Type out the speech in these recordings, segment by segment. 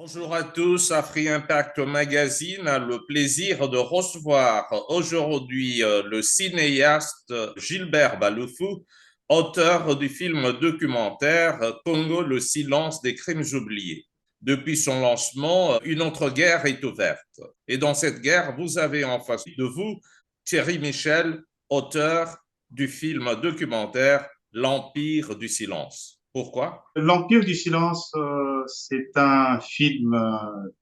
Bonjour à tous, Afri Impact Magazine a le plaisir de recevoir aujourd'hui le cinéaste Gilbert Baloufou, auteur du film documentaire Congo, le silence des crimes oubliés. Depuis son lancement, une autre guerre est ouverte. Et dans cette guerre, vous avez en face de vous Thierry Michel, auteur du film documentaire L'Empire du silence. Pourquoi? L'Empire du silence, c'est un film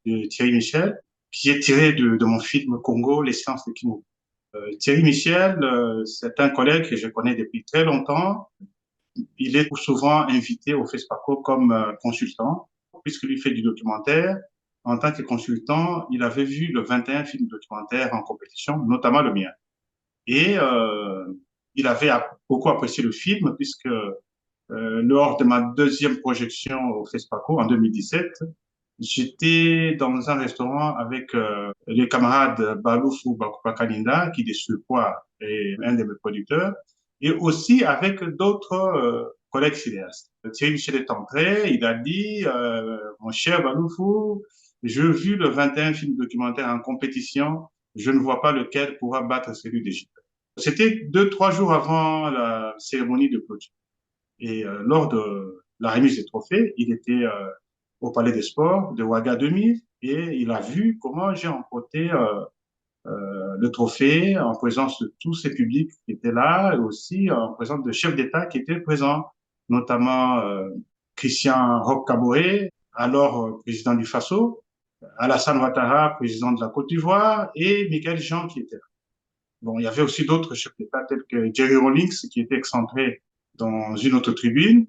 de Thierry Michel qui est tiré de mon film Congo, Les silences de Kimou. Thierry Michel, c'est un collègue que je connais depuis très longtemps. Il est souvent invité au FESPACO comme consultant, puisqu'il fait du documentaire. En tant que consultant, il avait vu le 21 films documentaires en compétition, notamment le mien. Et il avait beaucoup apprécié le film, puisque lors de ma deuxième projection au FESPACO en 2017, j'étais dans un restaurant avec les camarades Baloufou Bakoupa qui de surcroît est un de mes producteurs, et aussi avec d'autres collègues cinéastes. Thierry Michel est entré, il a dit mon cher Baloufou, je vu le 21 film documentaire en compétition, je ne vois pas lequel pourra battre celui d'Égypte. C'était 2, 3 jours avant la cérémonie de clôture. Et lors de la remise des trophées, il était au Palais des Sports de Ouaga 2000 et il a vu comment j'ai remporté le trophée en présence de tous ces publics qui étaient là et aussi en présence de chefs d'État qui étaient présents, notamment Christian Roch Kaboré, alors président du Faso, Alassane Ouattara, président de la Côte d'Ivoire, et Michael Jean qui était là. Bon, il y avait aussi d'autres chefs d'État tels que Jerry Rawlings qui était excentré dans une autre tribune.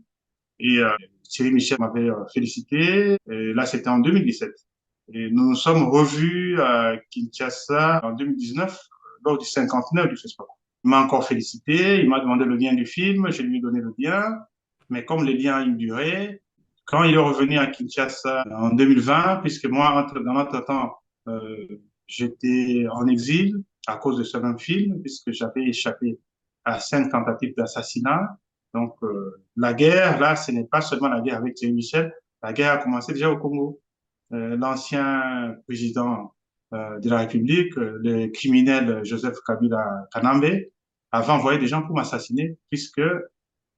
Et Thierry Michel m'avait félicité. Et là, c'était en 2017. Et nous nous sommes revus à Kinshasa en 2019, lors du 59 du festival. Il m'a encore félicité, il m'a demandé le lien du film, je lui ai donné le lien. Mais comme les liens ont duré, quand il est revenu à Kinshasa en 2020, puisque moi, dans l'entretemps, euh, j'étais en exil à cause de ce même film, puisque j'avais échappé à 5 tentatives d'assassinat. Donc, la guerre, là, ce n'est pas seulement la guerre avec Thierry Michel, la guerre a commencé déjà au Congo. L'ancien président de la République, le criminel Joseph Kabila Kanambe, avait envoyé des gens pour m'assassiner, puisque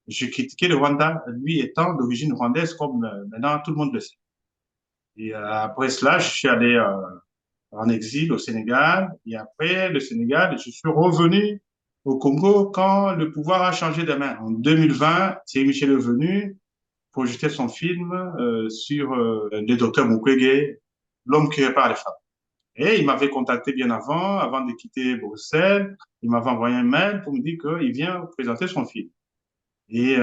je critiquais le Rwanda, lui étant d'origine rwandaise, comme maintenant tout le monde le sait. Et après cela, je suis allé en exil au Sénégal. Et après le Sénégal, je suis revenu au Congo quand le pouvoir a changé de main. En 2020, Thierry Michel est venu projeter son film sur le docteur Mukwege, l'homme qui répare les femmes. Et il m'avait contacté bien avant de quitter Bruxelles. Il m'avait envoyé un mail pour me dire qu'il vient présenter son film. Et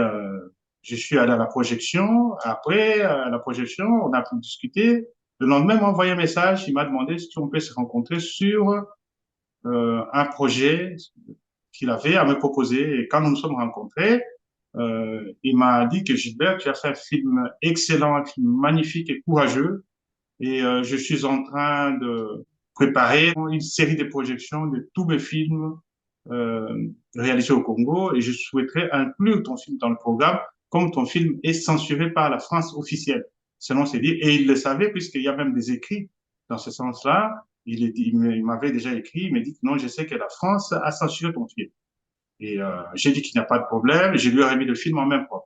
je suis allé à la projection. Après la projection, on a pu discuter. Le lendemain, il m'a envoyé un message. Il m'a demandé si on peut se rencontrer sur un projet qu'il avait à me proposer. Et quand nous nous sommes rencontrés, il m'a dit que Gilbert, tu as fait un film excellent, un film magnifique et courageux. Et je suis en train de préparer une série de projections de tous mes films réalisés au Congo et je souhaiterais inclure ton film dans le programme comme ton film est censuré par la France officielle, selon ses dires. Et il le savait puisqu'il y a même des écrits dans ce sens-là. Il m'avait déjà écrit, il m'a dit que non, je sais que la France a censuré ton film. Et j'ai dit qu'il n'y a pas de problème. Je lui ai remis le film en même temps.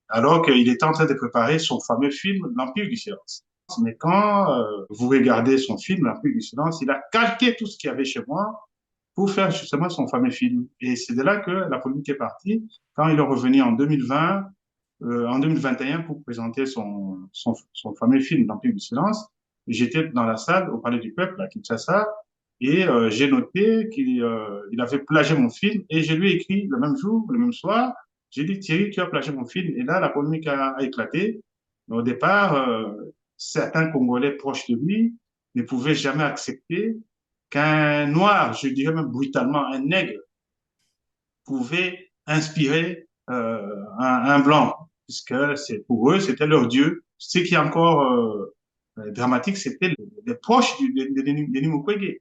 Alors qu'il était en train de préparer son fameux film L'Empire du silence. Mais quand vous regardez son film L'Empire du silence, il a calqué tout ce qu'il y avait chez moi pour faire justement son fameux film. Et c'est de là que la polémique est partie. Quand il est revenu en 2020, en 2021 pour présenter son fameux film L'Empire du silence, j'étais dans la salle au Palais du Peuple à Kinshasa et j'ai noté qu'il il avait plagié mon film et je lui ai écrit le même jour, le même soir, j'ai dit Thierry, tu as plagié mon film et là la polémique a éclaté. Mais au départ, certains Congolais proches de lui ne pouvaient jamais accepter qu'un noir, je dirais même brutalement un nègre, pouvait inspirer un blanc, puisque c'est pour eux, c'était leur dieu. Ce qui est encore dramatique, c'était les proches de Denis Mukwege.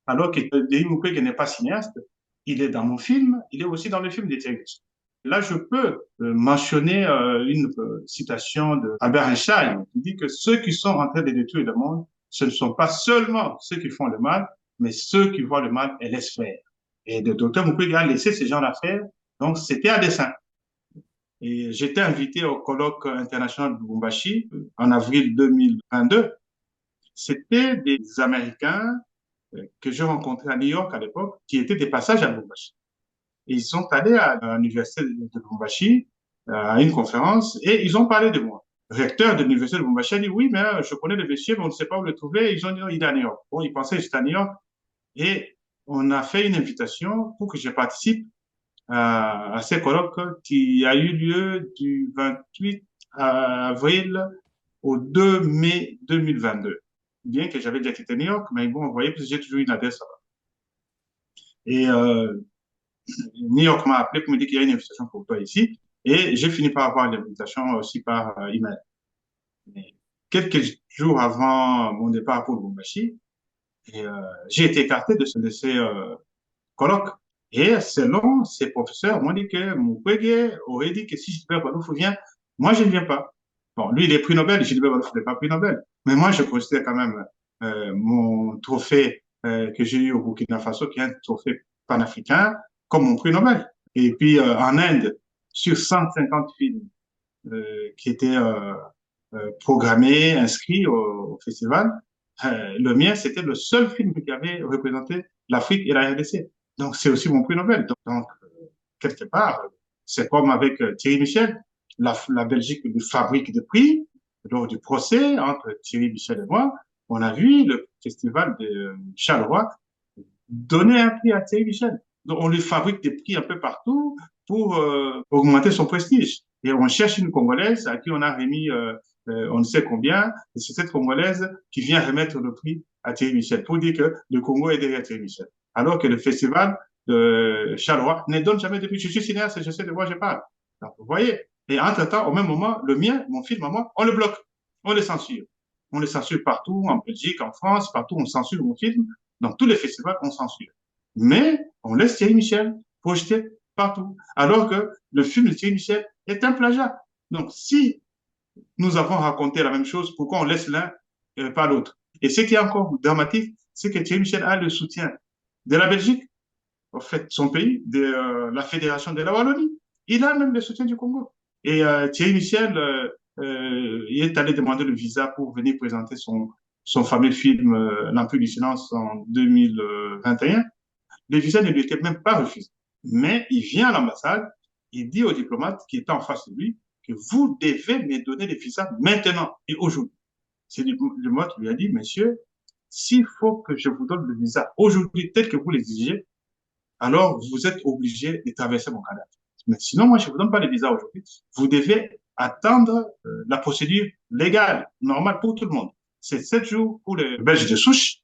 Alors que Denis Mukwege n'est pas cinéaste, il est dans mon film, il est aussi dans le film des Tigres. Là, je peux mentionner une citation de Albert Einstein qui dit que ceux qui sont en train de détruire le monde, ce ne sont pas seulement ceux qui font le mal, mais ceux qui voient le mal et laissent faire. Et le docteur Mukwege a laissé ces gens-là faire, donc c'était à dessein. Et j'étais invité au colloque international de Lubumbashi en avril 2022. C'était des Américains que je rencontrais à New York à l'époque, qui étaient des passages à Lubumbashi. Et ils sont allés à l'université de Lubumbashi à une conférence et ils ont parlé de moi. Le recteur de l'université de Lubumbashi a dit oui, mais je connais le monsieur, mais on ne sait pas où le trouver. Ils ont dit non, il est à New York. Bon, ils pensaient que j'étais à New York et on a fait une invitation pour que je participe à ces colloques qui a eu lieu du 28 avril au 2 mai 2022. Bien que j'avais déjà quitté New York, mais ils m'ont envoyé parce que j'ai toujours une adresse là-bas. Et New York m'a appelé pour me dire qu'il y a une invitation pour toi ici. Et j'ai fini par avoir l'invitation aussi par email. Mais quelques jours avant mon départ pour Lubumbashi, j'ai été écarté de ces colloques. Et selon ces professeurs, m'ont dit que Mukwege aurait dit que si Gilbert Balouf vient, moi je ne viens pas. Bon, lui, il est prix Nobel, Gilbert Balouf n'est pas prix Nobel. Mais moi, je considère quand même mon trophée que j'ai eu au Burkina Faso, qui est un trophée panafricain, comme mon prix Nobel. Et puis en Inde, sur 150 films qui étaient programmés, inscrits au festival, le mien, c'était le seul film qui avait représenté l'Afrique et la RDC. Donc, c'est aussi mon prix Nobel. Donc quelque part, c'est comme avec Thierry Michel, la Belgique nous fabrique des prix. Lors du procès entre Thierry Michel et moi, on a vu le festival de Charleroi donner un prix à Thierry Michel. Donc, on lui fabrique des prix un peu partout pour augmenter son prestige. Et on cherche une Congolaise à qui on a remis on ne sait combien, et c'est cette Congolaise qui vient remettre le prix à Thierry Michel pour dire que le Congo est derrière Thierry Michel. Alors que le festival de Charleroi ne donne jamais de prix. Je suis cinéaste et je sais de quoi je parle. Donc, vous voyez. Et entre-temps, au même moment, le mien, mon film à moi, on le bloque. On le censure. On le censure partout, en Belgique, en France, partout, on censure mon film. Dans tous les festivals, on censure. Mais on laisse Thierry Michel projeter partout. Alors que le film de Thierry Michel est un plagiat. Donc, si nous avons raconté la même chose, pourquoi on laisse l'un et pas l'autre? Et ce qui est encore dramatique, c'est que Thierry Michel a le soutien de la Belgique, en fait, son pays, de la Fédération de la Wallonie. Il a même le soutien du Congo. Et Thierry Michel, il est allé demander le visa pour venir présenter son fameux film L'Empire du silence en 2021. Le visa ne lui était même pas refusé. Mais il vient à l'ambassade, il dit au diplomate qui était en face de lui que vous devez me donner le visa maintenant et aujourd'hui. C'est le diplomate lui a dit, monsieur, s'il faut que je vous donne le visa aujourd'hui tel que vous l'exigez, alors vous êtes obligé de traverser mon Canada. Mais sinon, moi, je ne vous donne pas le visa aujourd'hui. Vous devez attendre la procédure légale, normale pour tout le monde. C'est 7 jours pour les Belges de souche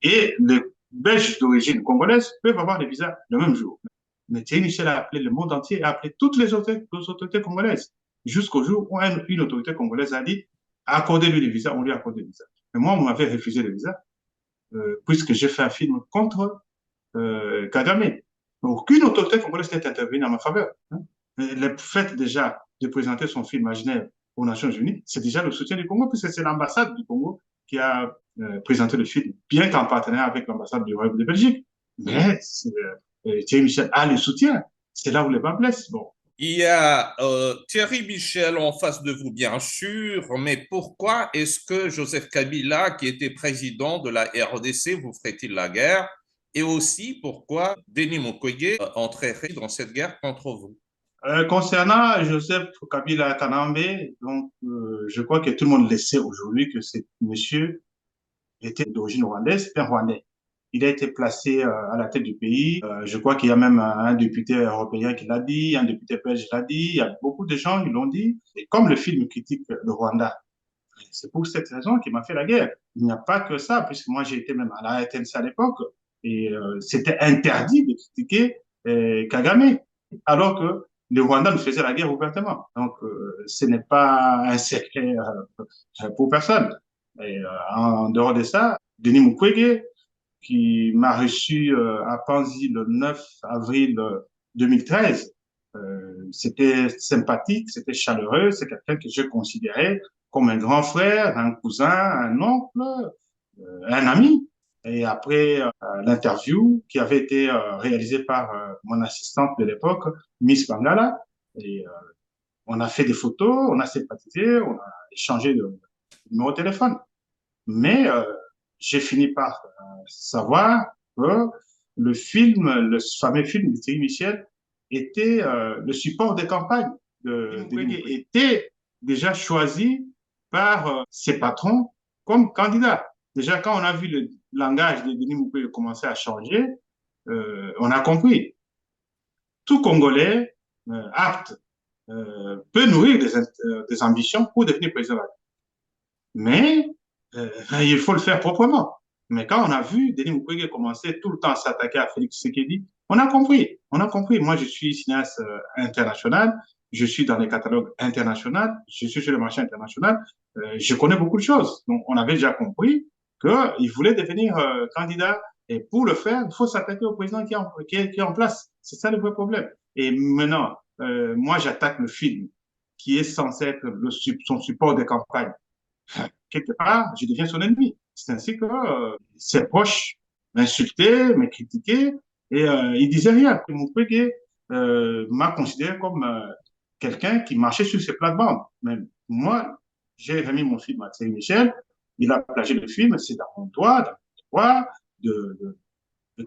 et les Belges d'origine congolaise peuvent avoir les visas le même jour. Mais Thierry Michel a appelé le monde entier, a appelé toutes les autorités congolaises, jusqu'au jour où une autorité congolaise a dit accordez-lui le visa, on lui a accordé le visa. Mais moi, on m'avait refusé le visa, puisque j'ai fait un film contre Kagame. Aucune autorité congolaise n'est intervenue en ma faveur. Hein. Le fait déjà de présenter son film à Genève aux Nations Unies, c'est déjà le soutien du Congo, puisque c'est l'ambassade du Congo qui a présenté le film, bien qu'en partenariat avec l'ambassade du Royaume de Belgique. Mais Thierry Michel a le soutien. C'est là où les bas blessent. Bon. Il y a Thierry Michel en face de vous, bien sûr, mais pourquoi est-ce que Joseph Kabila, qui était président de la RDC, vous ferait-il la guerre? Et aussi, pourquoi Denis Mukwege entrerait dans cette guerre contre vous? Concernant Joseph Kabila Kanambe, donc, je crois que tout le monde le sait aujourd'hui que ce monsieur était d'origine rwandaise, un Rwandais. Il a été placé à la tête du pays. Je crois qu'il y a même un député européen qui l'a dit, un député belge l'a dit. Il y a beaucoup de gens qui l'ont dit. Et comme le film critique le Rwanda, c'est pour cette raison qu'il m'a fait la guerre. Il n'y a pas que ça, puisque moi j'ai été même à la RTNC à l'époque et c'était interdit de critiquer Kagame, alors que le Rwanda nous faisait la guerre ouvertement. Donc ce n'est pas un secret pour personne. Et en dehors de ça, Denis Mukwege, qui m'a reçu à Panzi le 9 avril 2013, C'était sympathique, c'était chaleureux, c'est quelqu'un que je considérais comme un grand frère, un cousin, un oncle, un ami. Et après l'interview qui avait été réalisée par mon assistante de l'époque, Miss Bangala, et on a fait des photos, on a sympathisé, on a échangé de numéro de téléphone. Mais j'ai fini par savoir que le fameux film de Thierry Michel, était le support des campagnes de Mukwege, était déjà choisi par ses patrons comme candidat. Déjà, quand on a vu le langage de Denis Mukwege commencer à changer, on a compris. Tout Congolais apte peut nourrir des ambitions pour devenir président. Mais il faut le faire proprement. Mais quand on a vu Denis Mukwege commencer tout le temps à s'attaquer à Félix Tshisekedi, on a compris. On a compris. Moi, je suis cinéaste international. Je suis dans les catalogues internationaux. Je suis sur le marché international. Je connais beaucoup de choses. Donc, on avait déjà compris qu'il voulait devenir candidat. Et pour le faire, il faut s'attaquer au président qui est en place. C'est ça le vrai problème. Et maintenant, moi, j'attaque le film qui est censé être son support de campagne. Quelque part, je deviens son ennemi. C'est ainsi que ses proches m'insultaient, me critiquaient, et il disait rien. Mukwege m'a considéré comme quelqu'un qui marchait sur ses plates-bandes. Mais moi, j'ai remis mon film à Thierry Michel, il a plagié le film, c'est dans mon droit de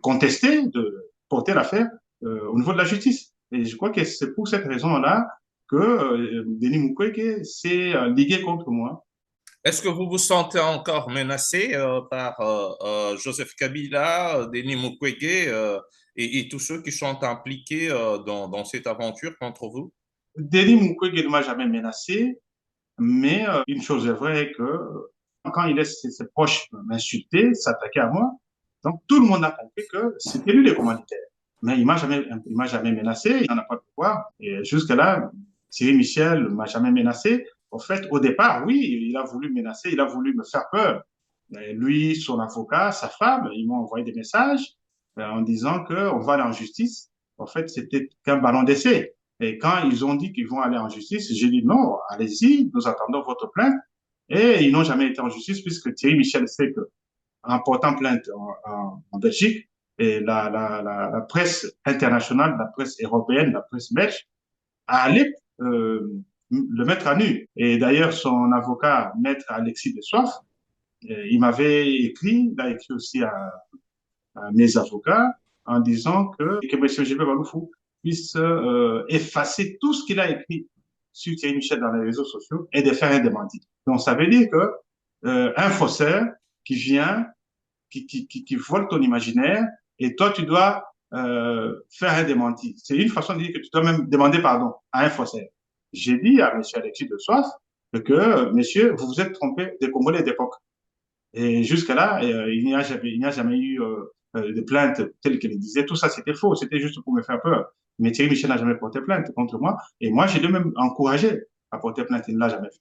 contester, de porter l'affaire au niveau de la justice. Et je crois que c'est pour cette raison-là que Denis Mukwege s'est ligué contre moi. Est-ce que vous vous sentez encore menacé par Joseph Kabila, Denis Mukwege et tous ceux qui sont impliqués dans cette aventure contre vous? Denis Mukwege ne m'a jamais menacé, mais une chose est vraie que quand il laisse ses proches m'insulter, s'attaquer à moi, donc tout le monde a compris que c'était lui le commanditaire. Mais il m'a jamais menacé, il n'en a pas de pouvoir. Et jusque-là, Thierry Michel m'a jamais menacé. En fait, au départ, oui, il a voulu menacer, il a voulu me faire peur. Et lui, son avocat, sa femme, ils m'ont envoyé des messages en disant qu'on va aller en justice. En fait, c'était qu'un ballon d'essai. Et quand ils ont dit qu'ils vont aller en justice, j'ai dit non, allez-y, nous attendons votre plainte. Et ils n'ont jamais été en justice puisque Thierry Michel sait que, en portant plainte en Belgique, et la presse internationale, la presse européenne, la presse belge, allait le mettre à nu. Et d'ailleurs, son avocat, maître Alexis Dessoif, il m'avait écrit, il a écrit aussi à mes avocats en disant que M. Gilbert Baloufou puisse effacer tout ce qu'il a écrit sur Thierry Michel dans les réseaux sociaux et de faire un démenti. Donc, ça veut dire que un faussaire qui vient, qui vole ton imaginaire, et toi, tu dois faire un démenti. C'est une façon de dire que tu dois même demander pardon à un faussaire. J'ai dit à M. Alexis de Soif que, monsieur, vous vous êtes trompé des Congolais d'époque. Et jusque-là, il n'y a jamais eu de plainte telle qu'elle disait. Tout ça, c'était faux. C'était juste pour me faire peur. Mais Thierry Michel n'a jamais porté plainte contre moi. Et moi, j'ai même encouragé à porter plainte. Il ne l'a jamais fait.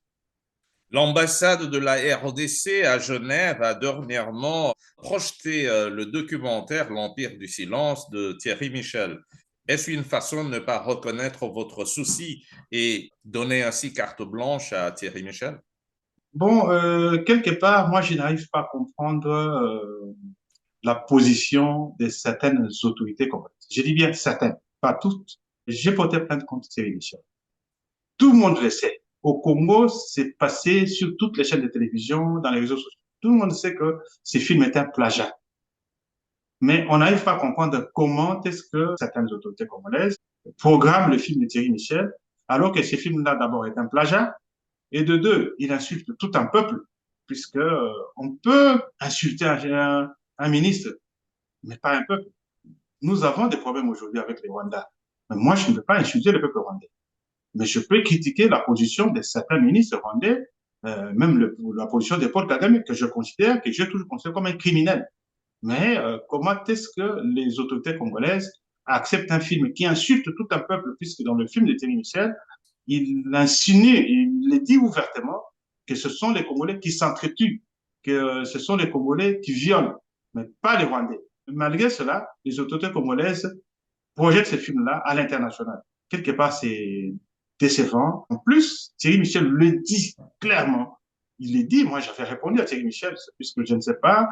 L'ambassade de la RDC à Genève a dernièrement projeté le documentaire L'Empire du silence de Thierry Michel. Est-ce une façon de ne pas reconnaître votre souci et donner ainsi carte blanche à Thierry Michel? Bon, quelque part, moi, je n'arrive pas à comprendre la position de certaines autorités congolaises. Je dis bien certaines, pas toutes. J'ai porté plainte contre Thierry Michel. Tout le monde le sait. Au Congo, c'est passé sur toutes les chaînes de télévision, dans les réseaux sociaux. Tout le monde sait que ces films étaient un plagiat. Mais on n'arrive pas à comprendre comment est-ce que certaines autorités congolaises programment le film de Thierry Michel, alors que ce film-là, d'abord, est un plagiat, et de deux, il insulte tout un peuple, puisque on peut insulter un ministre, mais pas un peuple. Nous avons des problèmes aujourd'hui avec les Rwandais. Mais moi, je ne veux pas insulter le peuple rwandais. Mais je peux critiquer la position de certains ministres rwandais, même la position de Paul Kagame, que j'ai toujours considéré comme un criminel. Mais comment est-ce que les autorités congolaises acceptent un film qui insulte tout un peuple, puisque dans le film de Thierry Michel, il insinue, il le dit ouvertement, que ce sont les Congolais qui s'entretuent, que ce sont les Congolais qui violent, mais pas les Rwandais. Malgré cela, les autorités congolaises projettent ces films-là à l'international. quelque part, c'est décevant. En plus, Thierry Michel le dit clairement. Il le dit, moi j'avais répondu à Thierry Michel, puisque je ne sais pas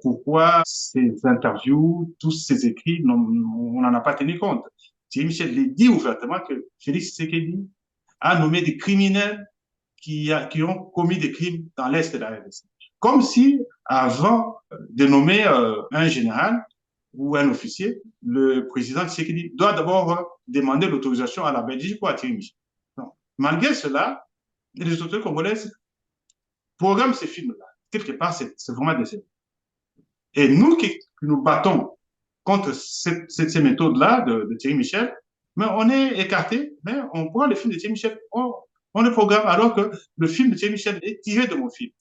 pourquoi ces interviews, tous ces écrits, on n'en a pas tenu compte. Thierry Michel le dit ouvertement que Félix Tshisekedi a nommé des criminels qui ont commis des crimes dans l'Est de la RDC. Comme si, avant de nommer un général ou un officier, le président Tshisekedi doit d'abord demander l'autorisation à la Belgique ou à Thierry Michel. Donc, malgré cela, les autorités congolaises programment ces films-là. Quelque part, c'est vraiment décevant. Et nous qui nous battons contre ces méthodes-là de Thierry Michel, mais on est écarté, mais on prend le film de Thierry Michel, on le programme, alors que le film de Thierry Michel est tiré de mon film.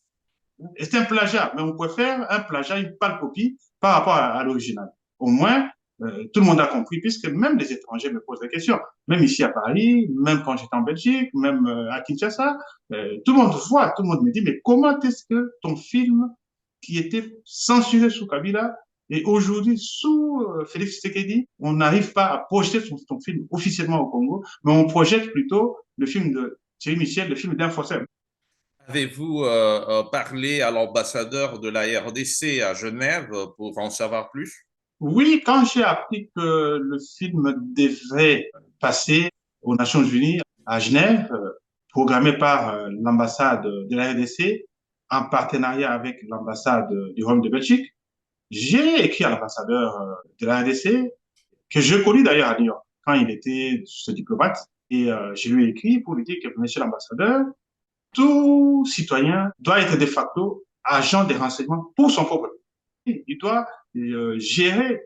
Et c'est un plagiat, mais on préfère un plagiat, une pâle copie par rapport à l'original. Au moins, tout le monde a compris, puisque même les étrangers me posent des questions. Même ici à Paris, même quand j'étais en Belgique, même à Kinshasa, tout le monde voit, tout le monde me dit, mais comment est-ce que ton film qui était censuré sous Kabila et aujourd'hui sous Félix Tshisekedi, on n'arrive pas à projeter ton film officiellement au Congo, mais on projette plutôt le film de Thierry Michel, le film d'Infocem. Avez-vous parlé à l'ambassadeur de la RDC à Genève pour en savoir plus? Oui, quand j'ai appris que le film devait passer aux Nations Unies à Genève, programmé par l'ambassade de la RDC, en partenariat avec l'ambassade du Royaume de Belgique, j'ai écrit à l'ambassadeur de la RDC, que je connais d'ailleurs à Lyon, quand il était ce diplomate, et je lui ai écrit pour lui dire que, monsieur l'ambassadeur, tout citoyen doit être de facto agent des renseignements pour son propre pays. Il doit gérer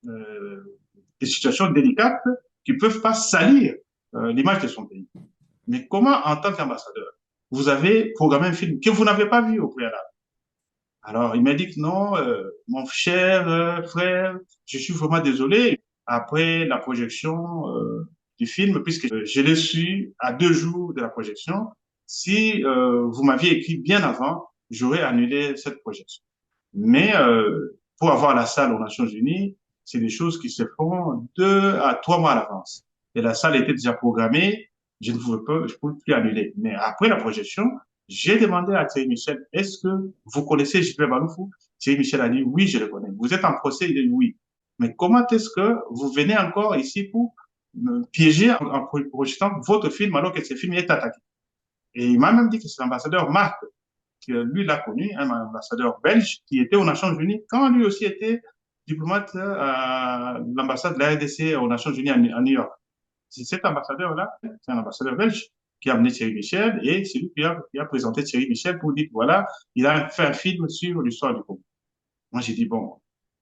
des situations délicates qui ne peuvent pas salir l'image de son pays. Mais comment, en tant qu'ambassadeur, vous avez programmé un film que vous n'avez pas vu au préalable? Alors, il m'a dit que non, mon cher frère, je suis vraiment désolé. Après la projection du film, puisque je l'ai su à 2 jours de la projection, si vous m'aviez écrit bien avant, j'aurais annulé cette projection. Mais pour avoir la salle aux Nations Unies, c'est des choses qui se font 2 à 3 mois à l'avance. Et la salle était déjà programmée, je ne pouvais plus annuler. Mais après la projection, j'ai demandé à Thierry Michel, est-ce que vous connaissez Gilbert Baloufou? Thierry Michel a dit, oui, je le connais. Vous êtes en procès? Il dit, oui. Mais comment est-ce que vous venez encore ici pour me piéger en projetant votre film alors que ce film est attaqué? Et il m'a même dit que c'est l'ambassadeur Marc que lui l'a connu, un ambassadeur belge qui était aux Nations Unies quand lui aussi était diplomate à l'ambassade de la RDC aux Nations Unies à New York. C'est cet ambassadeur-là, c'est un ambassadeur belge qui a amené Thierry Michel et c'est lui qui a présenté Thierry Michel pour dire voilà, il a fait un film sur l'histoire du Congo. Moi, j'ai dit bon,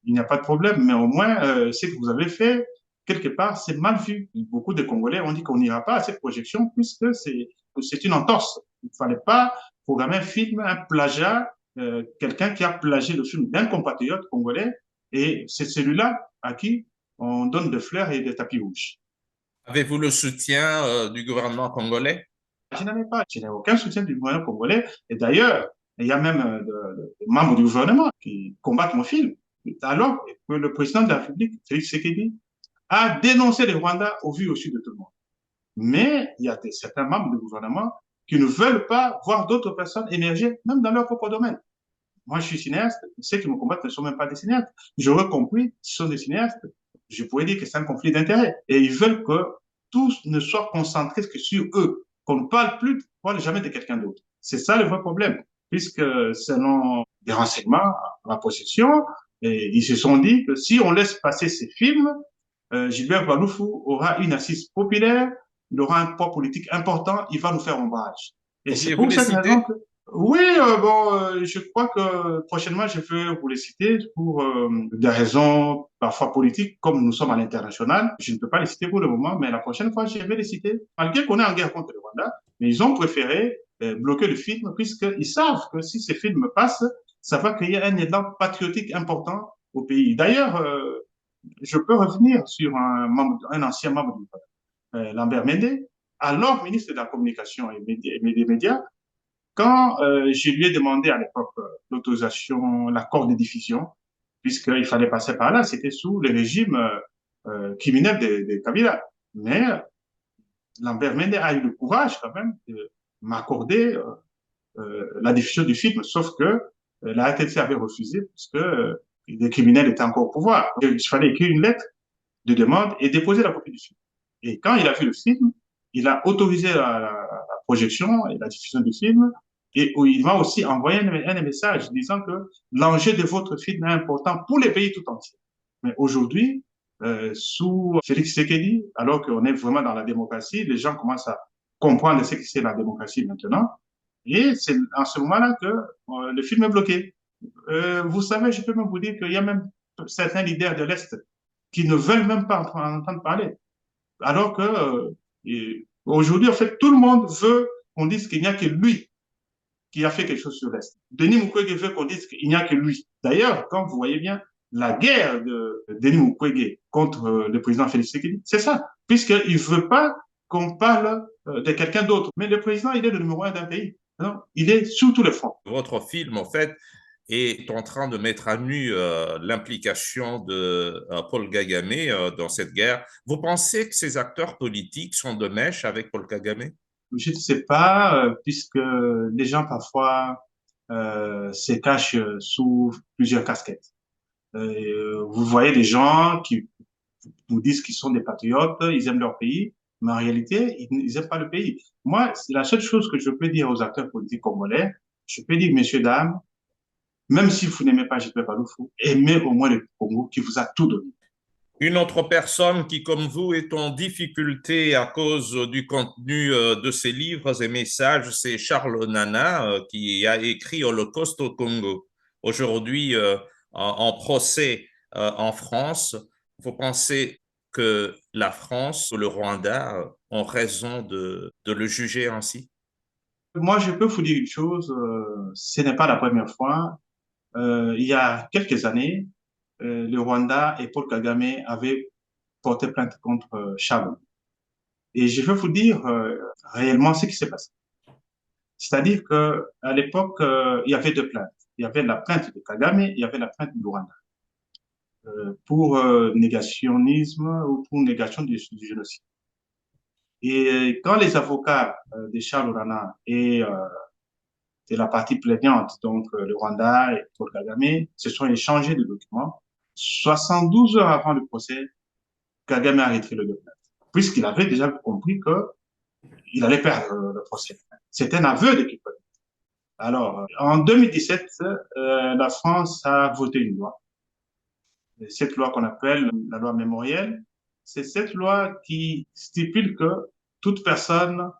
il n'y a pas de problème, mais au moins, ce que vous avez fait, quelque part, c'est mal vu. Beaucoup de Congolais ont dit qu'on n'ira pas à cette projection puisque c'est une entorse. Il ne fallait pas programmer un film, un plagiat, quelqu'un qui a plagié le film d'un compatriote congolais, et c'est celui-là à qui on donne des fleurs et des tapis rouges. Avez-vous le soutien du gouvernement congolais? Je n'en ai pas, je n'ai aucun soutien du gouvernement congolais, et d'ailleurs, il y a même des membres du gouvernement qui combattent mon film, alors que le président de la République, Félix Tshisekedi, a dénoncé le Rwanda au vu aussi de tout le monde. Mais il y a certains membres du gouvernement qui ne veulent pas voir d'autres personnes émerger, même dans leur propre domaine. Moi, je suis cinéaste. Ceux qui me combattent ne sont même pas des cinéastes. J'aurais compris qu'ils sont des cinéastes. Je pourrais dire que c'est un conflit d'intérêts. Et ils veulent que tous ne soient concentrés que sur eux, qu'on ne parle plus, parle jamais de quelqu'un d'autre. C'est ça le vrai problème, puisque selon des renseignements à la possession, et ils se sont dit que si on laisse passer ces films, Gilbert Baloufou aura une assise populaire, il aura un poids politique important, il va nous faire ombrage. Et c'est Pourriez-vous pour les cette raison citer? que oui, je crois que prochainement, je vais vous les citer pour des raisons parfois politiques, comme nous sommes à l'international. Je ne peux pas les citer pour le moment, mais la prochaine fois, je vais les citer. Malgré qu'on est en guerre contre le Rwanda, mais ils ont préféré bloquer le film, puisqu'ils savent que si ce film passe, ça va créer un élan patriotique important au pays. D'ailleurs, je peux revenir sur un ancien membre du Lambert Mende, alors ministre de la Communication et des Médias, quand je lui ai demandé à l'époque l'autorisation, l'accord de diffusion, puisqu'il fallait passer par là, c'était sous le régime criminel de Kabila. Mais Lambert Mende a eu le courage quand même de m'accorder la diffusion du film, sauf que la RTC avait refusé parce que les criminels étaient encore au pouvoir. Il fallait écrire une lettre de demande et déposer la copie du film. Et quand il a vu le film, il a autorisé la projection et la diffusion du film. Et il m'a aussi envoyé un message disant que l'enjeu de votre film est important pour les pays tout entiers. Mais aujourd'hui, sous Félix Tshisekedi, alors qu'on est vraiment dans la démocratie, les gens commencent à comprendre ce que c'est la démocratie maintenant. Et c'est en ce moment-là que le film est bloqué. Vous savez, je peux même vous dire qu'il y a même certains leaders de l'Est qui ne veulent même pas en entendre parler. Alors que aujourd'hui, en fait, tout le monde veut qu'on dise qu'il n'y a que lui qui a fait quelque chose sur l'Est. Denis Mukwege veut qu'on dise qu'il n'y a que lui. D'ailleurs, quand vous voyez bien la guerre de Denis Mukwege contre le président Félix Tshisekedi, c'est ça, puisqu'il ne veut pas qu'on parle de quelqu'un d'autre. Mais le président, il est le numéro un d'un pays. Non, il est sur tous les fronts. Votre film, en fait, est en train de mettre à nu l'implication de Paul Kagame dans cette guerre. Vous pensez que ces acteurs politiques sont de mèche avec Paul Kagame? Je ne sais pas, puisque les gens parfois se cachent sous plusieurs casquettes. Vous voyez des gens qui vous disent qu'ils sont des patriotes, ils aiment leur pays, mais en réalité, ils n'aiment pas le pays. Moi, c'est la seule chose que je peux dire aux acteurs politiques congolais, je peux dire, messieurs, dames, même si vous n'aimez pas Gilbert Baloufou, aimez au moins le Congo qui vous a tout donné. Une autre personne qui, comme vous, est en difficulté à cause du contenu de ses livres et messages, c'est Charles Nana, qui a écrit Holocauste au Congo. Aujourd'hui, en procès en France, vous pensez que la France ou le Rwanda ont raison de le juger ainsi? Moi, je peux vous dire une chose, ce n'est pas la première fois. Il y a quelques années, le Rwanda et Paul Kagame avaient porté plainte contre Charles. Et je vais vous dire réellement ce qui s'est passé. C'est-à-dire que à l'époque, il y avait deux plaintes. Il y avait la plainte de Kagame, il y avait la plainte du Rwanda pour négationnisme ou pour négation du génocide. Et quand les avocats de Charles Rana et de la partie plaignante, donc le Rwanda et Paul Kagame, se sont échangés de documents, 72 heures avant le procès, Kagame a retiré le document, puisqu'il avait déjà compris qu'il allait perdre le procès. C'est un aveu de culpabilité. Alors, en 2017, la France a voté une loi. Cette loi qu'on appelle la loi mémorielle, c'est cette loi qui stipule que toute personne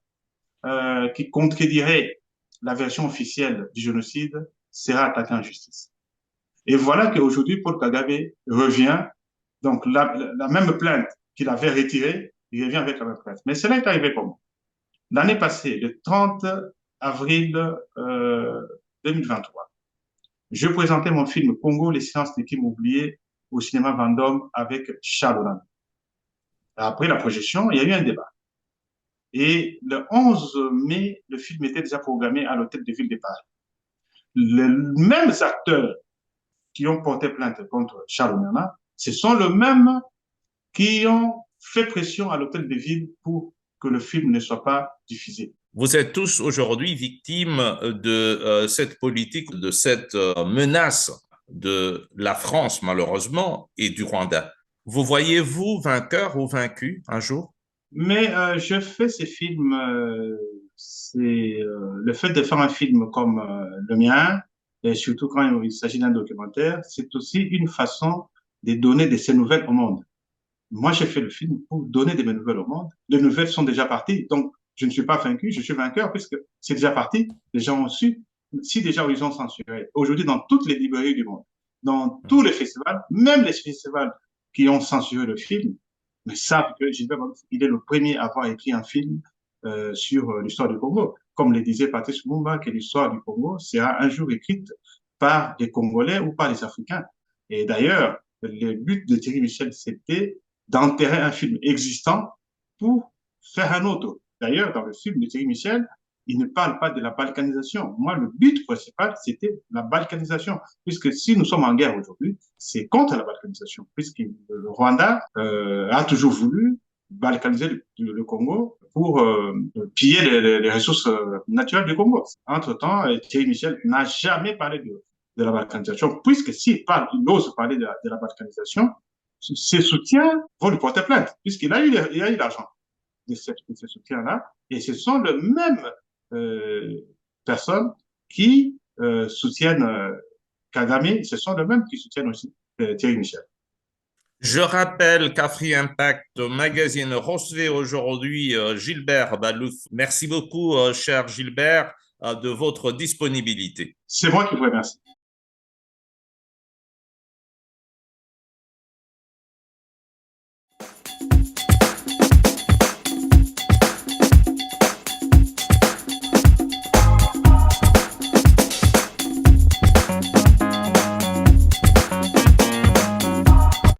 qui contredirait la version officielle du génocide sera attaquée en justice. Et voilà qu'aujourd'hui, Paul Kagame revient, donc la même plainte qu'il avait retirée, il revient avec la même plainte. Mais cela est arrivé comment? L'année passée, le 30 avril 2023, je présentais mon film Congo, les silences des crimes oubliés au cinéma Vendôme avec Charles Hollande. Après la projection, il y a eu un débat. Et le 11 mai, le film était déjà programmé à l'hôtel de ville de Paris. Les mêmes acteurs qui ont porté plainte contre Charles Nana, ce sont les mêmes qui ont fait pression à l'hôtel de ville pour que le film ne soit pas diffusé. Vous êtes tous aujourd'hui victimes de cette politique, de cette menace de la France, malheureusement, et du Rwanda. Vous voyez-vous vainqueur ou vaincu un jour? Mais je fais ces films, c'est le fait de faire un film comme le mien, et surtout quand il s'agit d'un documentaire, c'est aussi une façon de donner de ces nouvelles au monde. Moi, j'ai fait le film pour donner de mes nouvelles au monde. Les nouvelles sont déjà parties, donc je ne suis pas vaincu, je suis vainqueur puisque c'est déjà parti. Les gens ont su, si déjà ils ont censuré. Aujourd'hui, dans toutes les librairies du monde, dans tous les festivals, même les festivals qui ont censuré le film, mais savent que Gilbert Balouf, il est le premier à avoir écrit un film sur l'histoire du Congo. Comme le disait Patrice Lumumba, que l'histoire du Congo sera un jour écrite par des Congolais ou par les Africains. Et d'ailleurs, le but de Thierry Michel, c'était d'enterrer un film existant pour faire un autre. D'ailleurs, dans le film de Thierry Michel, il ne parle pas de la balkanisation. Moi, le but principal, c'était la balkanisation. Puisque si nous sommes en guerre aujourd'hui, c'est contre la balkanisation. Puisque le Rwanda a toujours voulu balkaniser le Congo pour piller les ressources naturelles du Congo. Entre-temps, Thierry Michel n'a jamais parlé de la balkanisation, puisque s'il parle, il ose parler de la balkanisation, ses soutiens vont lui porter plainte, puisqu'il a eu l'argent de ces soutiens-là, et ce sont les mêmes personnes qui soutiennent Kagame, ce sont les mêmes qui soutiennent aussi Thierry Michel. Je rappelle qu'Afri Impact Magazine recevait aujourd'hui Gilbert Balouf. Merci beaucoup, cher Gilbert, de votre disponibilité. C'est moi qui vous remercie.